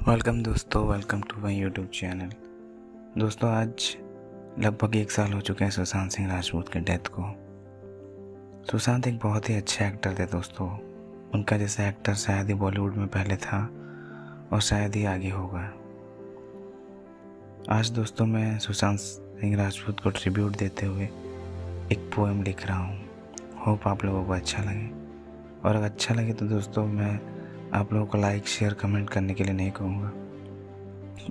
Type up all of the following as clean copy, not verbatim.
Welcome दोस्तों, welcome to my YouTube channel. दोस्तों, आज लगभग 1 साल हो चुके हैं सुशांत सिंह राजपूत के डेथ को। सुशांत एक बहुत ही अच्छे एक्टर थे दोस्तों। उनका जैसा एक्टर शायद ही बॉलीवुड में पहले था और शायद ही आगे होगा। आज दोस्तों मैं सुशांत सिंह राजपूत को ट्रिब्यूट देते हुए एक पोएम लिख रहा हूँ। होप आप लोगों को अच्छा लगे, और अगर अच्छा लगे तो दोस्तों मैं आप लोगों को लाइक, शेयर, कमेंट करने के लिए नहीं कहूँगा।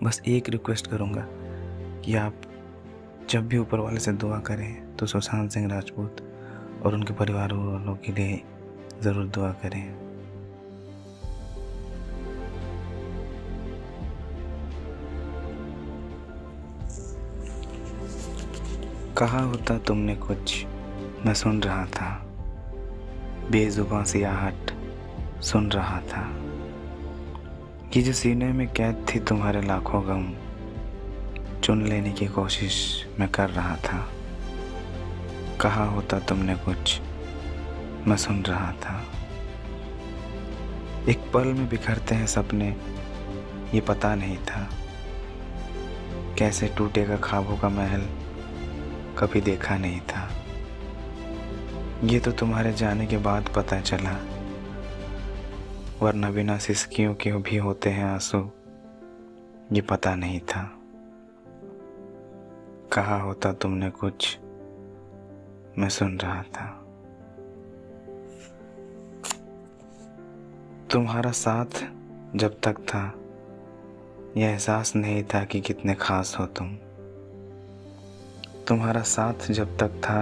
बस एक रिक्वेस्ट करूँगा कि आप जब भी ऊपर वाले से दुआ करें तो सुशांत सिंह राजपूत और उनके परिवार वालों के लिए ज़रूर दुआ करें। कहा होता तुमने कुछ, मैं सुन रहा था, बेजुबां सी आहट सुन रहा था। कि जो सीने में कैद थी तुम्हारे लाखों गम, चुन लेने की कोशिश मैं कर रहा था। कहा होता तुमने कुछ, मैं सुन रहा था। एक पल में बिखरते हैं सपने, ये पता नहीं था। कैसे टूटेगा ख्वाबों का महल, कभी देखा नहीं था। ये तो तुम्हारे जाने के बाद पता चला, वरना बिना सिसकियों के भी होते हैं आंसू, ये पता नहीं था। कहा होता तुमने कुछ, मैं सुन रहा था। तुम्हारा साथ जब तक था, यह एहसास नहीं था कि कितने खास हो तुम। तुम्हारा साथ जब तक था,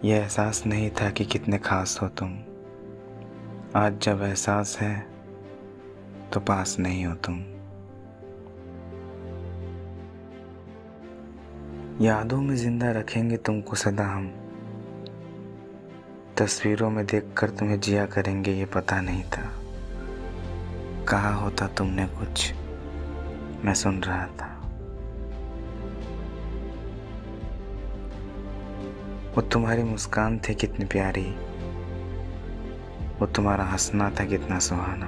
यह एहसास नहीं था कि कितने खास हो तुम। आज जब एहसास है तो पास नहीं हो तुम। यादों में जिंदा रखेंगे तुमको सदा हम, तस्वीरों में देखकर तुम्हें जिया करेंगे ये पता नहीं था। कहा होता तुमने कुछ, मैं सुन रहा था। वो तुम्हारी मुस्कान थी कितनी प्यारी, वो तुम्हारा हंसना था कितना सुहाना।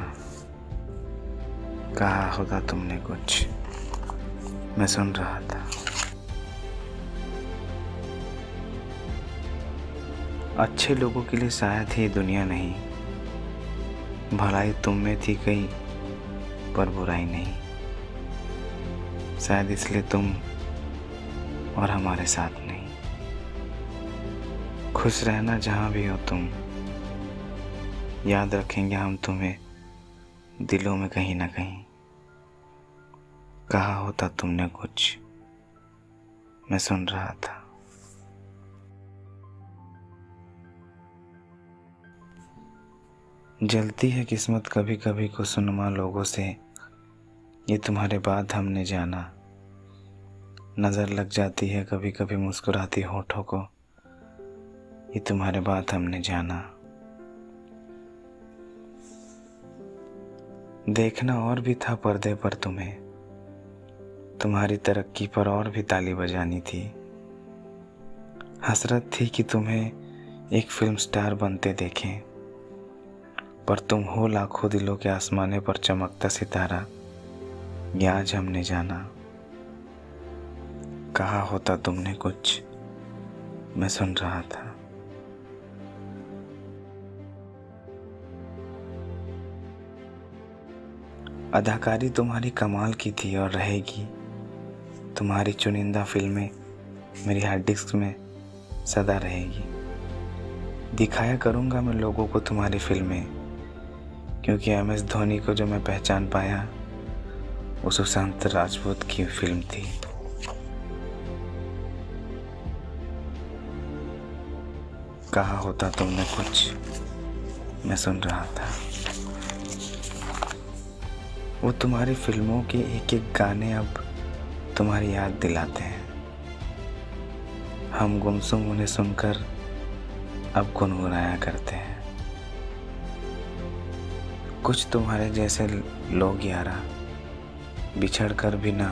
कहा होता तुमने कुछ, मैं सुन रहा था। अच्छे लोगों के लिए शायद ही दुनिया नहीं, भलाई तुम में थी कई पर बुराई नहीं। शायद इसलिए तुम और हमारे साथ नहीं। खुश रहना जहाँ भी हो तुम, याद रखेंगे हम तुम्हें दिलों में कहीं ना कहीं। कहा होता तुमने कुछ, मैं सुन रहा था। जलती है किस्मत कभी कभी खुशनुमा लोगों से, ये तुम्हारे बाद हमने जाना। नजर लग जाती है कभी कभी मुस्कुराती होठों को, ये तुम्हारे बाद हमने जाना। देखना और भी था पर्दे पर तुम्हें, तुम्हारी तरक्की पर और भी ताली बजानी थी। हसरत थी कि तुम्हें एक फिल्म स्टार बनते देखें, पर तुम हो लाखों दिलों के आसमाने पर चमकता सितारा, ये आज हमने जाना। कहा होता तुमने कुछ, मैं सुन रहा था। अदाकारी तुम्हारी कमाल की थी और रहेगी। तुम्हारी चुनिंदा फिल्में मेरी हार्ड डिस्क में सदा रहेगी। दिखाया करूँगा मैं लोगों को तुम्हारी फिल्में, क्योंकि MS धोनी को जो मैं पहचान पाया वो सुशांत राजपूत की फिल्म थी। कहा होता तुमने कुछ, मैं सुन रहा था। वो तुम्हारी फिल्मों के एक एक गाने अब तुम्हारी याद दिलाते हैं। हम गुमसुम उन्हें सुनकर अब गुनगुनाया करते हैं। कुछ तुम्हारे जैसे लोग यारा बिछड़ कर भी ना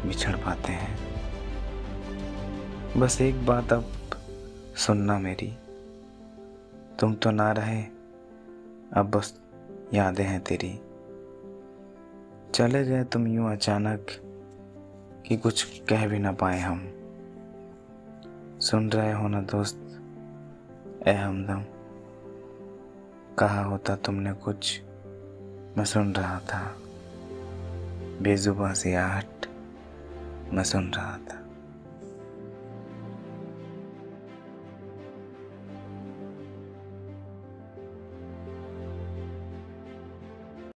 बिछड़ पाते हैं। बस एक बात अब सुनना मेरी, तुम तो ना रहे अब बस यादें हैं तेरी। चले गए तुम यूं अचानक कि कुछ कह भी ना पाए हम। सुन रहे हो ना दोस्त ए हमदम, कहा होता तुमने कुछ मैं सुन रहा था, बेजुबां सी आहट मैं सुन रहा था।